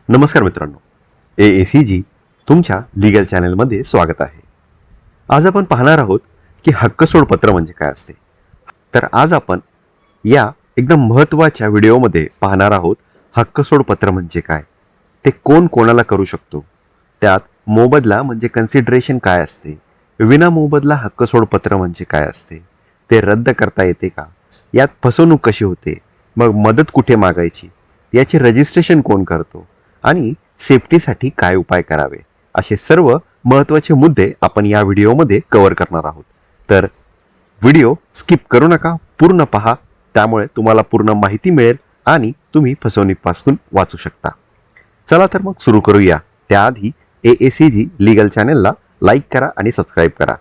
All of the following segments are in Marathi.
नमस्कार मित्रांनो, AACG तुमच्या लीगल चॅनलमध्ये स्वागत आहे. आज आपण पाहणार आहोत की हक्कसोड पत्र म्हणजे काय असते. तर आज आपण या एकदम महत्त्वाच्या व्हिडिओमध्ये पाहणार आहोत हक्कसोड पत्र म्हणजे काय, ते कोण कोणाला करू शकतो, त्यात मोबदला म्हणजे कन्सिडरेशन काय असते, विना मोबदला हक्कसोड पत्र म्हणजे काय असते, ते रद्द करता येते का, यात फसवणूक कशी होते, मग मदत कुठे मागायची, याचे रजिस्ट्रेशन कोण करतो आणि सेफ्टीसाठी काय उपाय करावे, असे सर्व महत्त्वाचे मुद्दे आपण या व्हिडिओमध्ये कव्हर करणार आहोत. तर व्हिडिओ स्किप करू नका, पूर्ण पहा, त्यामुळे तुम्हाला पूर्ण माहिती मिळेल आणि तुम्ही फसवणुकीपासून वाचू शकता. चला तर मग सुरू करूया. त्याआधी AACG लीगल चॅनलला लाईक करा आणि सबस्क्राईब करा.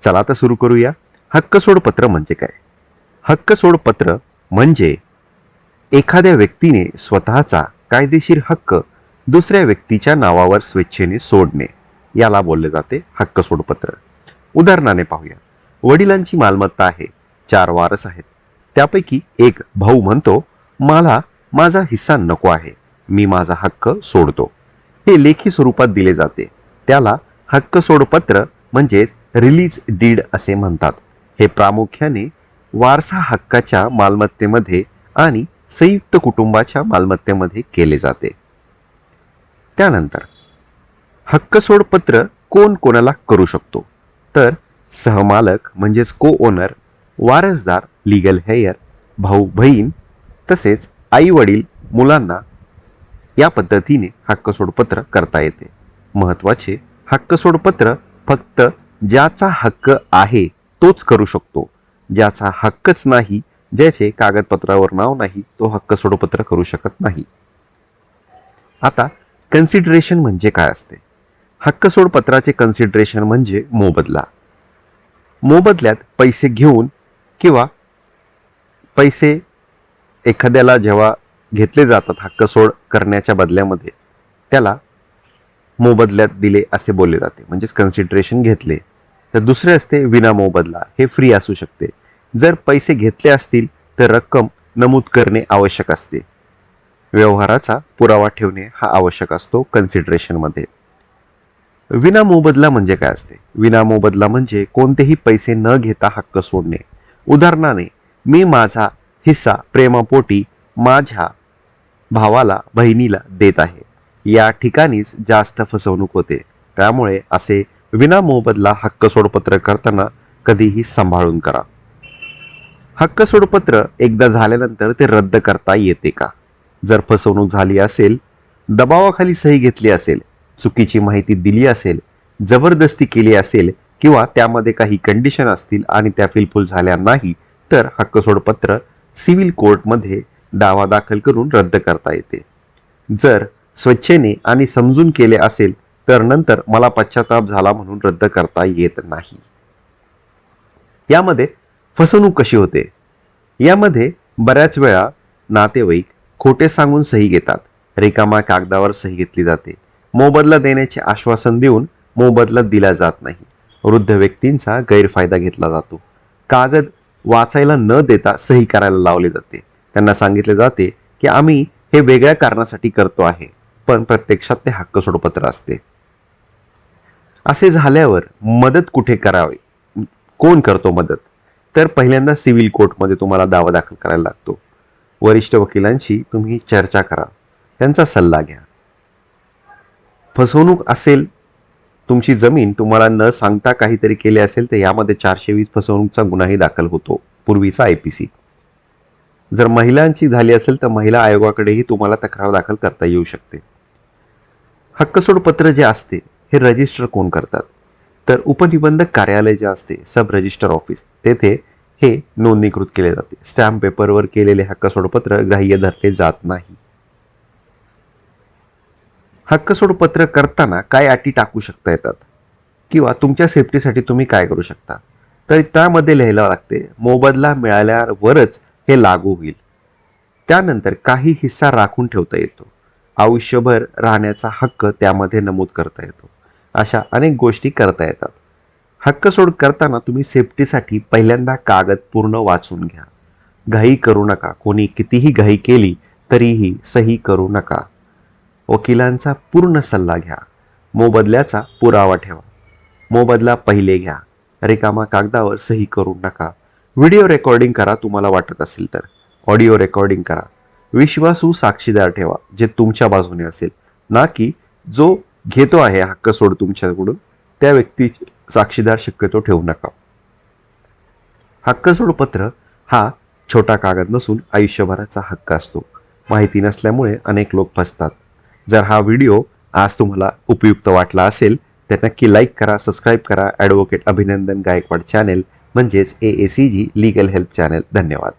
चला तर सुरू करूया. हक्कसोड पत्र म्हणजे काय? हक्कसोड पत्र म्हणजे एखाद्या व्यक्तीने स्वतःचा कायदेशीर हक्क दुसऱ्या व्यक्तीच्या नावावर स्वेच्छेने सोडणे, याला बोलले जाते हक्कसोड पत्र. उदाहरणाने पाहूया. वडिलांची मालमत्ता आहे, 4 वारस आहेत. त्यापैकी एक भाऊ म्हणतो, मला माझा हिस्सा नको आहे, मी माझा हक्क सोडतो. हे लेखी स्वरूपात दिले जाते. त्याला हक्कसोड पत्र म्हणजेच रिलीज डीड असे म्हणतात. हे प्रामुख्याने वारसा हक्काच्या मालमत्तेमध्ये आणि संयुक्त कुटुंबाच्या मालमत्तेमध्ये केले जाते. त्यानंतर हक्कसोड पत्र कोण कोणाला करू शकतो, तर सहमालक म्हणजेच को ओनर, वारसदार लीगल हेयर, भाऊ बहीण, तसेच आई वडील मुलांना या पद्धतीने हक्कसोड पत्र करता येते. महत्वाचे, हक्कसोड पत्र फक्त ज्याचा हक्क आहे तोच करू शकतो. ज्याचा हक्कच नाही, ज्याचे कागदपत्रावर नाव नाही, तो हक्कसोड पत्र करू शकत नाही. आता कन्सिडरेशन म्हणजे काय असते? हक्कसोड पत्राचे कन्सिडरेशन म्हणजे मोबदला. मोबदल्यात पैसे घेऊन किंवा पैसे एखाद्याला जेव्हा घेतले जातात हक्कसोड करण्याच्या बदल्यामध्ये, त्याला मोबदल्यात दिले असे बोलले जाते, म्हणजेच कन्सिडरेशन घेतले. तर दुसरे असते विना मोबदला. हे फ्री असू शकते. जर पैसे घेतले असतील तर रक्कम नमूद करणे आवश्यक असते. व्यवहाराचा पुरावा ठेवणे हा आवश्यक असतो कन्सिडरेशनमध्ये. विना मोबदला म्हणजे काय असते? विना मोबदला म्हणजे कोणतेही पैसे न घेता हक्क सोडणे. उदाहरणाने, मी माझा हिस्सा प्रेमापोटी माझ्या भावाला बहिणीला देत आहे, या ठिकाणीच जास्त फसवणूक होते. त्यामुळे असे विना मोबदला हक्कसोड पत्र करताना कधीही सांभाळून करा. हक्कसोड पत्र एकदा झाल्यानंतर ते रद्द करता येते का? जर फसवणूक झाली असेल, दबावाखाली सही घेतली असेल, चुकीची माहिती दिली असेल, जबरदस्ती केली असेल किंवा त्यामध्ये काही कंडिशन असतील आणि त्या फिलफूल झाल्या नाही, तर हक्कसोड पत्र सिव्हिल कोर्टमध्ये दावा दाखल करून रद्द करता येते. जर स्वेच्छेने आणि समजून केले असेल तर नंतर मला पश्चाताप झाला म्हणून रद्द करता येत नाही. यामध्ये फसवणूक कशी होते? यामध्ये बऱ्याच वेळा नातेवाईक खोटे सांगून सही घेतात. रिकामा कागदावर सही घेतली जाते. मोबदला देण्याचे आश्वासन देऊन मोबदला दिला जात नाही. वृद्ध व्यक्तींचा गैरफायदा घेतला जातो. कागद वाचायला न देता सही करायला लावले जाते. त्यांना सांगितले जाते की आम्ही हे वेगळ्या कारणासाठी करतो आहे, पण प्रत्यक्षात ते हक्कसोड पत्र असते. असे झाल्यावर मदत कुठे करावी? कोण करतो मदत? तर पहिल्यांदा सिव्हिल कोर्टमध्ये तुम्हाला दावा दाखल करायला लागतो. वरिष्ठ वकिलांशी तुम्ही चर्चा करा, त्यांचा सल्ला घ्या. फसवणूक असेल, तुमची जमीन तुम्हाला न सांगता काहीतरी केले असेल, तर यामध्ये 420 फसवणूकचा गुन्हाही दाखल होतो, पूर्वीचा IPC. जर महिलांची झाली असेल तर महिला आयोगाकडेही तुम्हाला तक्रार दाखल करता येऊ शकते. हक्कसोड पत्र जे असते हे रजिस्टर कोण करतात? तर उपनिबंधक कार्यालय जे असते, सब रजिस्टर ऑफिस, तेथे हे नोंदणीकृत केले जाते. स्टॅम्प पेपरवर केलेले हक्कसोड पत्र ग्राह्य धरले जात नाही. हक्कसोड पत्र करताना काय अटी टाकू शकता येतात किंवा तुमच्या सेफ्टीसाठी तुम्ही काय करू शकता? तर त्यामध्ये लिहायला लागते, मोबदला मिळाल्यावरच हे लागू होईल. त्यानंतर काही हिस्सा राखून ठेवता येतो. आयुष्यभर राहण्याचा हक्क त्यामध्ये नमूद करता येतो. अशा अनेक गोष्टी करता येतात. हक्कसोड करताना तुम्ही सेफ्टीसाठी पहिल्यांदा कागद पूर्ण वाचून घ्या. घाई करू नका. कोणी कितीही घाई केली तरीही सही करू नका. वकिलांचा पूर्ण सल्ला घ्या. मोबदल्याचा पुरावा ठेवा. मोबदला पहिले घ्या. रिकामा कागदावर सही करू नका. व्हिडिओ रेकॉर्डिंग करा तुम्हाला वाटत असेल तर. ऑडिओ रेकॉर्डिंग करा. विश्वासू साक्षीदार ठेवा जे तुमच्या बाजूने असेल, ना की जो घेतो आहे हक्क सोड तुमच्याकडून त्या व्यक्तीचे साक्षीदार शक्यतो ठेवू नका. हक्क सोड पत्र हा छोटा कागद नसून आयुष्यभराचा हक्क असतो. माहिती नसल्यामुळे अनेक लोक फसतात. जर हा व्हिडिओ आज तुम्हाला उपयुक्त वाटला असेल तर नक्की लाईक करा, सबस्क्राईब करा ॲडव्होकेट अभिनंदन गायकवाड चॅनेल म्हणजेच AACG लीगल हेल्प चॅनेल. धन्यवाद.